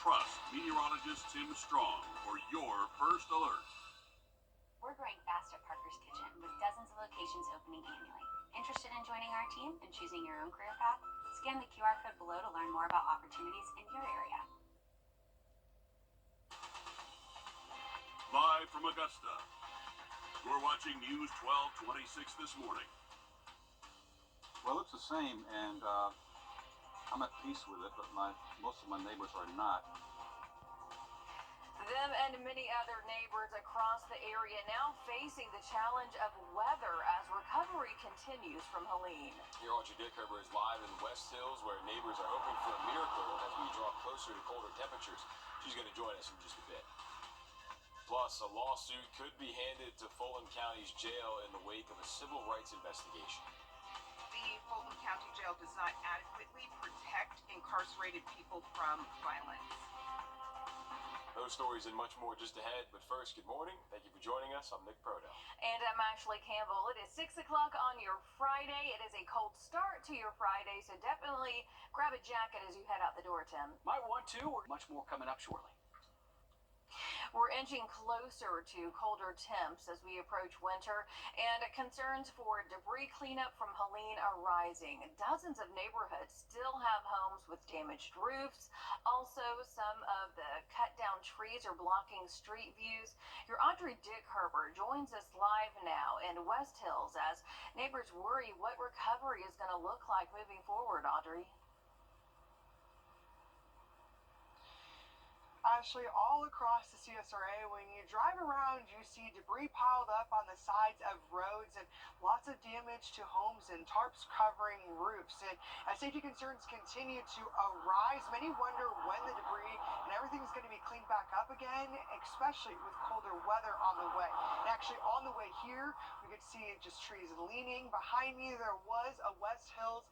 Trust meteorologist Tim Strong for your first alert. We're growing fast at Parker's Kitchen with dozens of locations opening annually. Interested in joining our team and choosing your own career path? Scan the QR code below to learn more about opportunities in your area. Live from Augusta, you're watching News 1226 this morning. Well, it's the same, and I'm at peace with it, but most of my neighbors are not. Them and many other neighbors across the area now facing the challenge of weather as recovery continues from Helene. Your Audrey Dickerber is live in the West Hills, where neighbors are hoping for a miracle as we draw closer to colder temperatures. She's going to join us in just a bit. Plus, a lawsuit could be handed to Fulton County's jail in the wake of a civil rights investigation. The Fulton County Jail does not adequately protect incarcerated people from violence. Those stories and much more just ahead, but first, good morning. Thank you for joining us. I'm Nick Prodo. And I'm Ashley Campbell. It is 6 o'clock on your Friday. It is a cold start to your Friday, so definitely grab a jacket as you head out the door, Tim. Might want to, or much more coming up shortly. We're inching closer to colder temps as we approach winter, and concerns for debris cleanup from Helene are rising. Dozens of neighborhoods still have homes with damaged roofs. Also, some of the cut down trees are blocking street views. Your Audrey Dickerber joins us live now in West Hills as neighbors worry what recovery is going to look like moving forward. Audrey. Ashley, all across the CSRA, when you drive around, you see debris piled up on the sides of roads and lots of damage to homes and tarps covering roofs. And as safety concerns continue to arise, many wonder when the debris and everything is going to be cleaned back up again, especially with colder weather on the way. And actually, on the way here, we could see just trees leaning. Behind me, there was a West Hills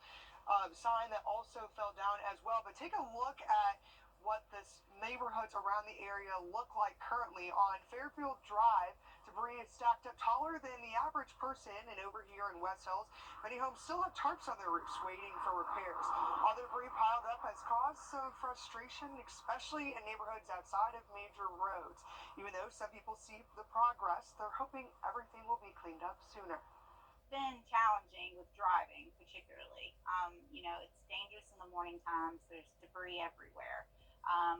sign that also fell down as well. But take a look at what the neighborhoods around the area look like currently. On Fairfield Drive, debris is stacked up taller than the average person, and over here in West Hills, many homes still have tarps on their roofs waiting for repairs. All the debris piled up has caused some frustration, especially in neighborhoods outside of major roads. Even though some people see the progress, they're hoping everything will be cleaned up sooner. Been challenging with driving, particularly. It's dangerous in the morning times. There's debris everywhere.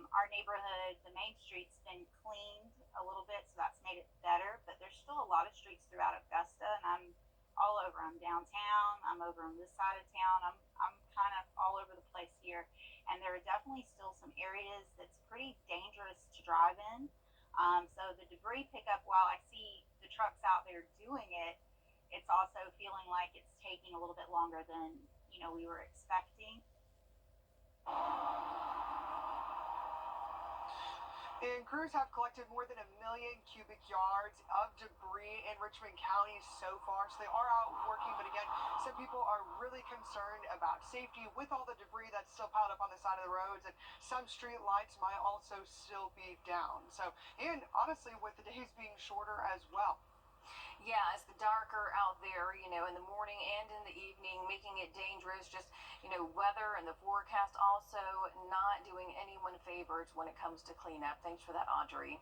Our neighborhood, the main street's been cleaned a little bit, so that's made it better, but there's still a lot of streets throughout Augusta, and I'm all over. I'm downtown, I'm over on this side of town, I'm kind of all over the place here, and there are definitely still some areas that's pretty dangerous to drive in. So the debris pickup, while I see the trucks out there doing it, it's also feeling like it's taking a little bit longer than, we were expecting. And crews have collected more than 1 million cubic yards of debris in Richmond County so far. So they are out working, but again, some people are really concerned about safety with all the debris that's still piled up on the side of the roads, and some street lights might also still be down. And honestly, with the days being shorter as well. Yeah, it's darker out there, in the morning and in the evening, making it dangerous. Just, weather and the forecast also not doing anyone favors when it comes to cleanup. Thanks for that, Audrey.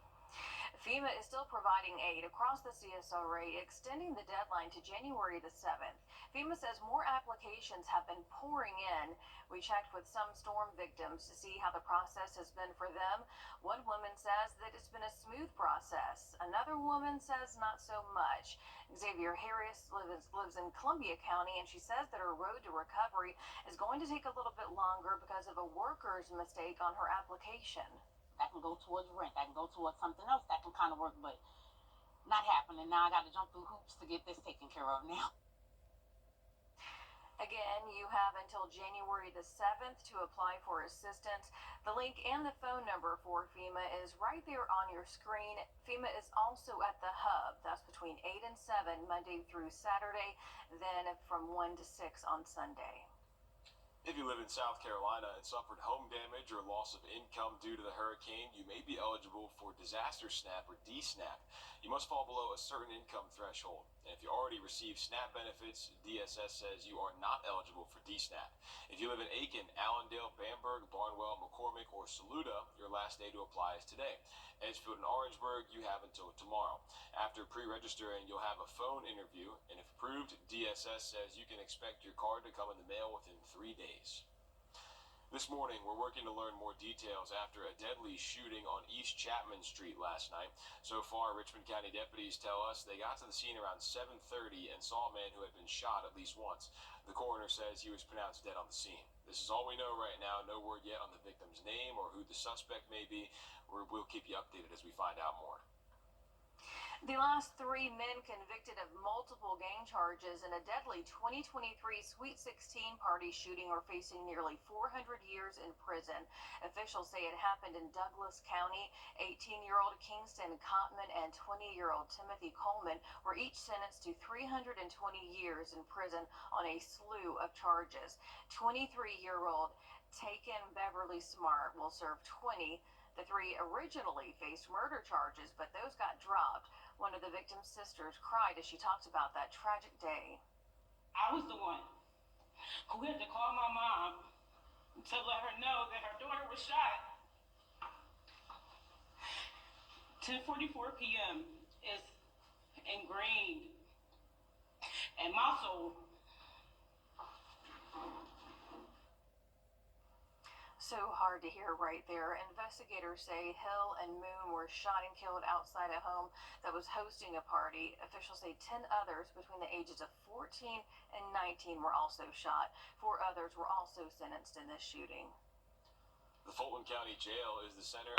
FEMA is still providing aid across the CSRA, extending the deadline to January the 7th. FEMA says more applications have been pouring in. We checked with some storm victims to see how the process has been for them. One woman says that it's been a smooth process. Another woman says not so much. Xavier Harris lives in Columbia County, and she says that her road to recovery is going to take a little bit longer because of a worker's mistake on her application. That can go towards rent. That can go towards something else that can kind of work, but not happening. Now I got to jump through hoops to get this taken care of now. Again, you have until January the 7th to apply for assistance. The link and the phone number for FEMA is right there on your screen. FEMA is also at the hub. That's between 8 and 7, Monday through Saturday, then from 1 to 6 on Sunday. If you live in South Carolina and suffered home damage or loss of income due to the hurricane, you may be eligible for Disaster SNAP or DSNAP. You must fall below a certain income threshold. And if you already receive SNAP benefits, DSS says you are not eligible for DSNAP. If you live in Aiken, Allendale, Bamberg, Barnwell, McCormick, or Saluda, your last day to apply is today. Edgefield and Orangeburg, you have until tomorrow. After pre-registering, you'll have a phone interview, and if approved, DSS says you can expect your card to come in the mail within 3 days. This morning, we're working to learn more details after a deadly shooting on East Chapman Street last night. So far, Richmond County deputies tell us they got to the scene around 7:30 and saw a man who had been shot at least once. The coroner says he was pronounced dead on the scene. This is all we know right now. No word yet on the victim's name or who the suspect may be. We'll keep you updated as we find out more. The last 3 men convicted of multiple gang charges in a deadly 2023 Sweet 16 party shooting are facing nearly 400 years in prison. Officials say it happened in Douglas County. 18-year-old Kingston Cotman and 20-year-old Timothy Coleman were each sentenced to 320 years in prison on a slew of charges. 23-year-old Taken Beverly Smart will serve 20. The 3 originally faced murder charges, but those got dropped. One of the victim's sisters cried as she talked about that tragic day. I was the one who had to call my mom to let her know that her daughter was shot. 10:44 p.m. is ingrained in my soul. So hard to hear right there. Investigators say Hill and Moon were shot and killed outside a home that was hosting a party. Officials say 10 others between the ages of 14 and 19 were also shot. 4 others were also sentenced in this shooting. The Fulton County Jail is the center